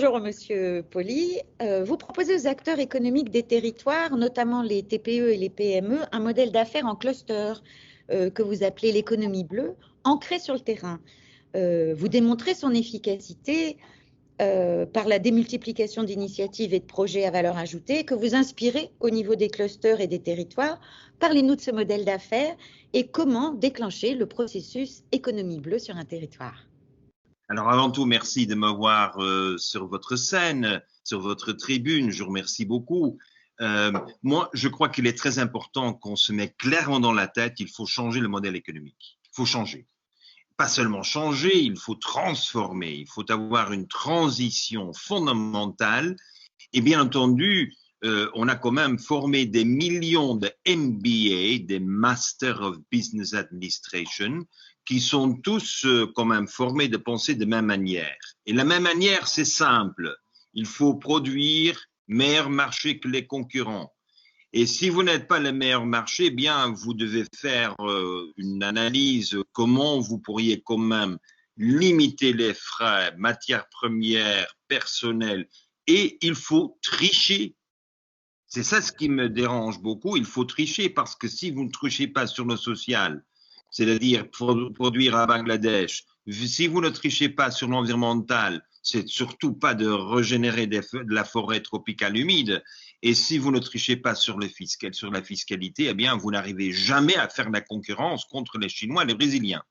Bonjour Monsieur Poli. Vous proposez aux acteurs économiques des territoires, notamment les TPE et les PME, un modèle d'affaires en cluster que vous appelez l'économie bleue, ancré sur le terrain. Vous démontrez son efficacité par la démultiplication d'initiatives et de projets à valeur ajoutée que vous inspirez au niveau des clusters et des territoires. Parlez-nous de ce modèle d'affaires et comment déclencher le processus économie bleue sur un territoire. Alors avant tout, merci de me voir sur votre scène, sur votre tribune. Je vous remercie beaucoup. Moi, je crois qu'il est très important qu'on se mette clairement dans la tête, il faut changer le modèle économique. Il faut changer. Pas seulement changer, il faut transformer. Il faut avoir une transition fondamentale. Et bien entendu, on a quand même formé des millions de MBA, des Master of Business Administration, qui sont tous quand même formés de penser de même manière. Et la même manière, c'est simple. Il faut produire meilleur marché que les concurrents. Et si vous n'êtes pas le meilleur marché, eh bien, vous devez faire une analyse comment vous pourriez quand même limiter les frais, matières premières, personnel, et il faut tricher. C'est ça ce qui me dérange beaucoup. Il faut tricher parce que si vous ne trichez pas sur le social, c'est-à-dire produire à Bangladesh, si vous ne trichez pas sur l'environnemental, c'est surtout pas de régénérer de la forêt tropicale humide. Et si vous ne trichez pas sur le fiscal, sur la fiscalité, eh bien, vous n'arrivez jamais à faire la concurrence contre les Chinois et les Brésiliens.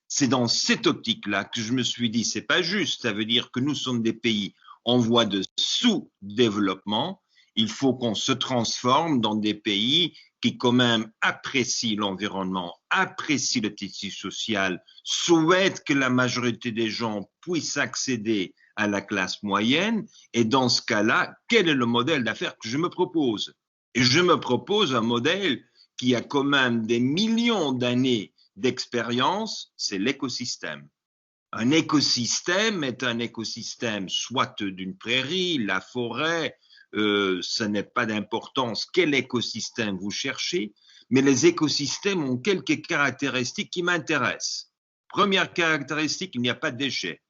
C'est dans cette optique-là que je me suis dit, c'est pas juste. Ça veut dire que nous sommes des pays en voie de sous-développement. Il faut qu'on se transforme dans des pays qui quand même apprécient l'environnement, apprécient le tissu social, souhaitent que la majorité des gens puissent accéder à la classe moyenne. Et dans ce cas-là, quel est le modèle d'affaires que je me propose? Et je me propose un modèle qui a quand même des millions d'années d'expérience, c'est l'écosystème. Un écosystème est un écosystème soit d'une prairie, la forêt, ça n'est pas d'importance quel écosystème vous cherchez, mais les écosystèmes ont quelques caractéristiques qui m'intéressent. Première caractéristique, il n'y a pas de déchets.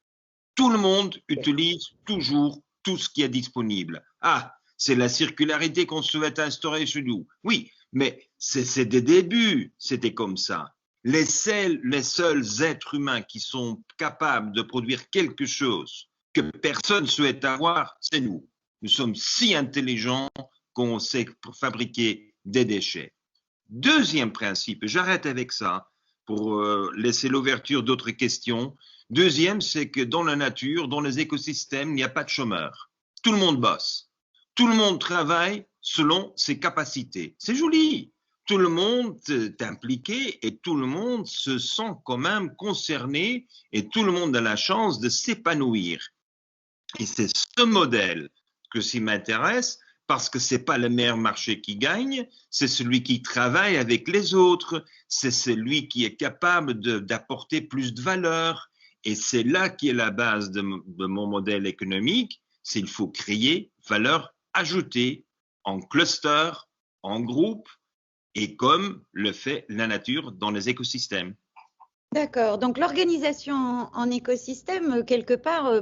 Tout le monde utilise toujours tout ce qui est disponible. Ah, c'est la circularité qu'on souhaite instaurer chez nous. Oui, mais c'est des débuts, c'était comme ça. Les seuls êtres humains qui sont capables de produire quelque chose que personne ne souhaite avoir, c'est nous. Nous sommes si intelligents qu'on sait fabriquer des déchets. Deuxième principe, j'arrête avec ça pour laisser l'ouverture d'autres questions. Deuxième, c'est que dans la nature, dans les écosystèmes, il n'y a pas de chômeurs. Tout le monde bosse. Tout le monde travaille selon ses capacités. C'est joli. Tout le monde est impliqué et tout le monde se sent quand même concerné et tout le monde a la chance de s'épanouir. Et c'est ce modèle que ça m'intéresse parce que c'est pas le meilleur marché qui gagne, c'est celui qui travaille avec les autres, c'est celui qui est capable d'apporter plus de valeur. Et c'est là qui est la base de mon modèle économique, c'est qu'il faut créer valeur ajoutée en cluster, en groupe, et comme le fait la nature dans les écosystèmes. D'accord. Donc l'organisation en écosystème, quelque part,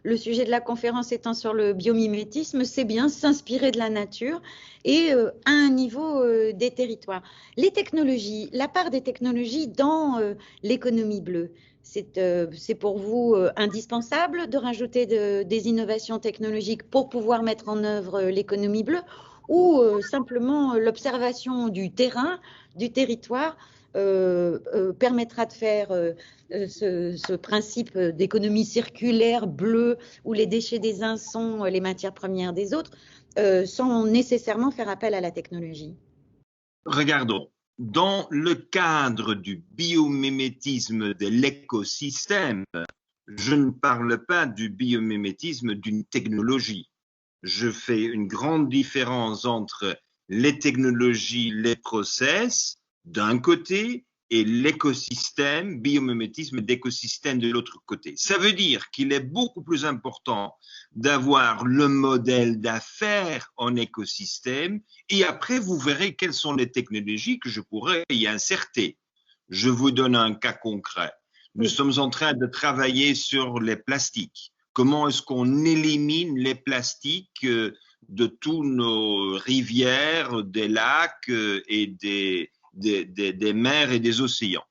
le sujet de la conférence étant sur le biomimétisme, c'est bien s'inspirer de la nature et à un niveau des territoires. Les technologies, la part des technologies dans l'économie bleue, c'est pour vous indispensable de rajouter des innovations technologiques pour pouvoir mettre en œuvre l'économie bleue ou simplement l'observation du terrain, du territoire permettra de faire ce principe d'économie circulaire bleue où les déchets des uns sont les matières premières des autres sans nécessairement faire appel à la technologie. Regardons, dans le cadre du biomimétisme de l'écosystème, je ne parle pas du biomimétisme d'une technologie. Je fais une grande différence entre les technologies, les process d'un côté et l'écosystème, biomimétisme d'écosystème de l'autre côté. Ça veut dire qu'il est beaucoup plus important d'avoir le modèle d'affaires en écosystème et après vous verrez quelles sont les technologies que je pourrais y insérer. Je vous donne un cas concret. Nous sommes en train de travailler sur les plastiques. Comment est-ce qu'on élimine les plastiques de tous nos rivières, des lacs et des mers et des océans?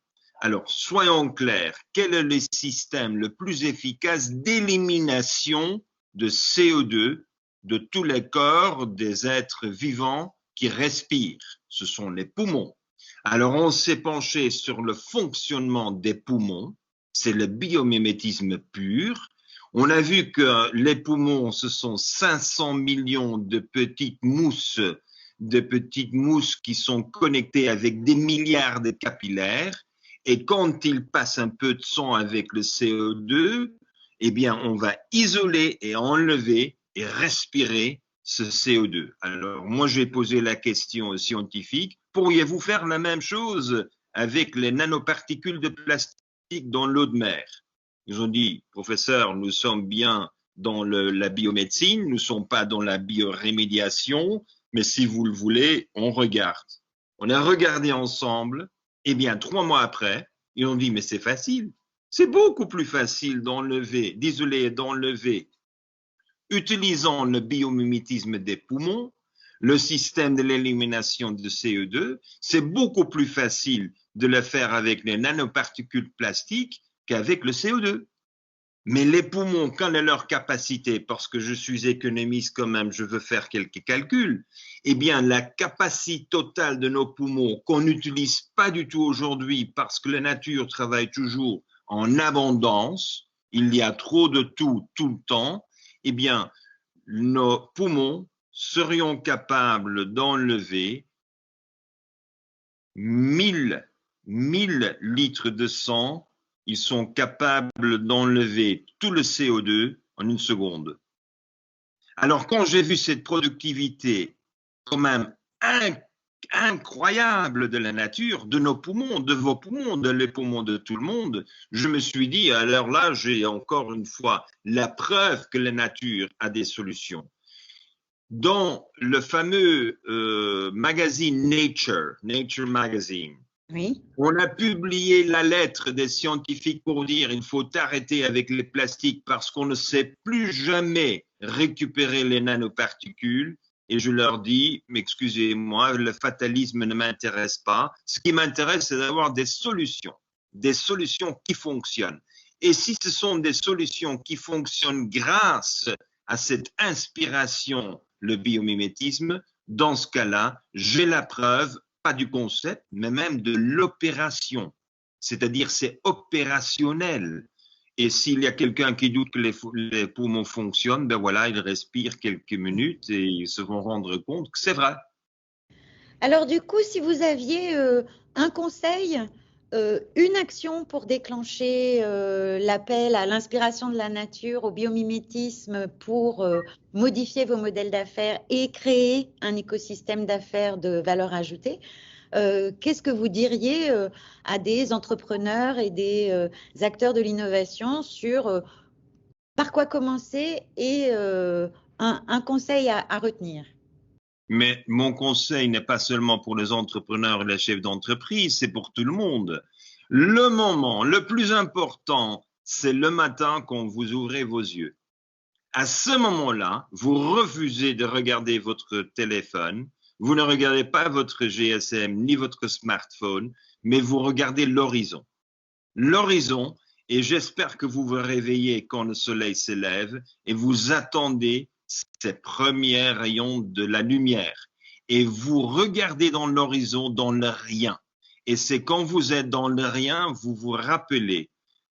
Alors, soyons clairs, quel est le système le plus efficace d'élimination de CO2 de tous les corps des êtres vivants qui respirent? Ce sont les poumons. Alors, on s'est penché sur le fonctionnement des poumons, c'est le biomimétisme pur. On a vu que les poumons, ce sont 500 millions de petites mousses qui sont connectées avec des milliards de capillaires. Et quand ils passent un peu de sang avec le CO2, eh bien, on va isoler et enlever et respirer ce CO2. Alors, moi, j'ai posé la question aux scientifiques, pourriez-vous faire la même chose avec les nanoparticules de plastique dans l'eau de mer? Ils ont dit, professeur, nous sommes bien dans la biomédecine, nous ne sommes pas dans la biorémédiation, mais si vous le voulez, on regarde. On a regardé ensemble, et bien 3 mois après, ils ont dit, mais c'est facile, c'est beaucoup plus facile d'enlever, d'isoler et d'enlever, utilisant le biomimétisme des poumons, le système de l'élimination de CO2, c'est beaucoup plus facile de le faire avec les nanoparticules plastiques qu'avec le CO2. Mais les poumons, quelle est leur capacité? Parce que je suis économiste quand même, je veux faire quelques calculs. Eh bien, la capacité totale de nos poumons qu'on n'utilise pas du tout aujourd'hui parce que la nature travaille toujours en abondance, il y a trop de tout le temps, eh bien, nos poumons serions capables d'enlever 1000 litres de sang. Ils sont capables d'enlever tout le CO2 en 1 seconde. Alors, quand j'ai vu cette productivité quand même incroyable de la nature, de nos poumons, de vos poumons, de les poumons de tout le monde, je me suis dit, alors là, j'ai encore une fois la preuve que la nature a des solutions. Dans le fameux magazine Nature Magazine, Oui. on a publié la lettre des scientifiques pour dire il faut arrêter avec les plastiques parce qu'on ne sait plus jamais récupérer les nanoparticules. Et je leur dis, excusez-moi, le fatalisme ne m'intéresse pas. Ce qui m'intéresse, c'est d'avoir des solutions qui fonctionnent. Et si ce sont des solutions qui fonctionnent grâce à cette inspiration, le biomimétisme, dans ce cas-là, j'ai la preuve, pas du concept, mais même de l'opération. C'est-à-dire, c'est opérationnel. Et s'il y a quelqu'un qui doute que les poumons fonctionnent, ben voilà, ils respirent quelques minutes et ils se vont rendre compte que c'est vrai. Alors du coup, si vous aviez un conseil, une action pour déclencher l'appel à l'inspiration de la nature, au biomimétisme pour modifier vos modèles d'affaires et créer un écosystème d'affaires de valeur ajoutée, qu'est-ce que vous diriez à des entrepreneurs et des acteurs de l'innovation sur par quoi commencer et un conseil à retenir? Mais mon conseil n'est pas seulement pour les entrepreneurs et les chefs d'entreprise, c'est pour tout le monde. Le moment le plus important, c'est le matin quand vous ouvrez vos yeux. À ce moment-là, vous refusez de regarder votre téléphone, vous ne regardez pas votre GSM ni votre smartphone, mais vous regardez l'horizon. L'horizon, et j'espère que vous vous réveillez quand le soleil se lève et vous attendez ces premiers rayons de la lumière. Et vous regardez dans l'horizon, dans le rien. Et c'est quand vous êtes dans le rien, vous vous rappelez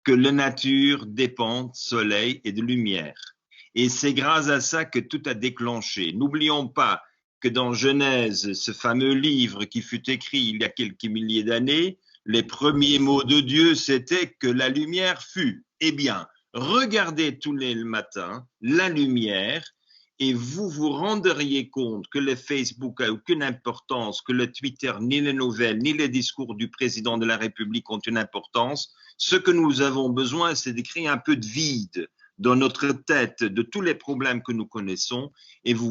que la nature dépend du soleil et de lumière. Et c'est grâce à ça que tout a déclenché. N'oublions pas que dans Genèse, ce fameux livre qui fut écrit il y a quelques milliers d'années, les premiers mots de Dieu, c'était que la lumière fut. Eh bien, regardez tous les matins la lumière et vous vous rendriez compte que le Facebook a aucune importance, que le Twitter, ni les nouvelles, ni les discours du président de la République ont une importance. Ce que nous avons besoin, c'est de créer un peu de vide dans notre tête de tous les problèmes que nous connaissons et vous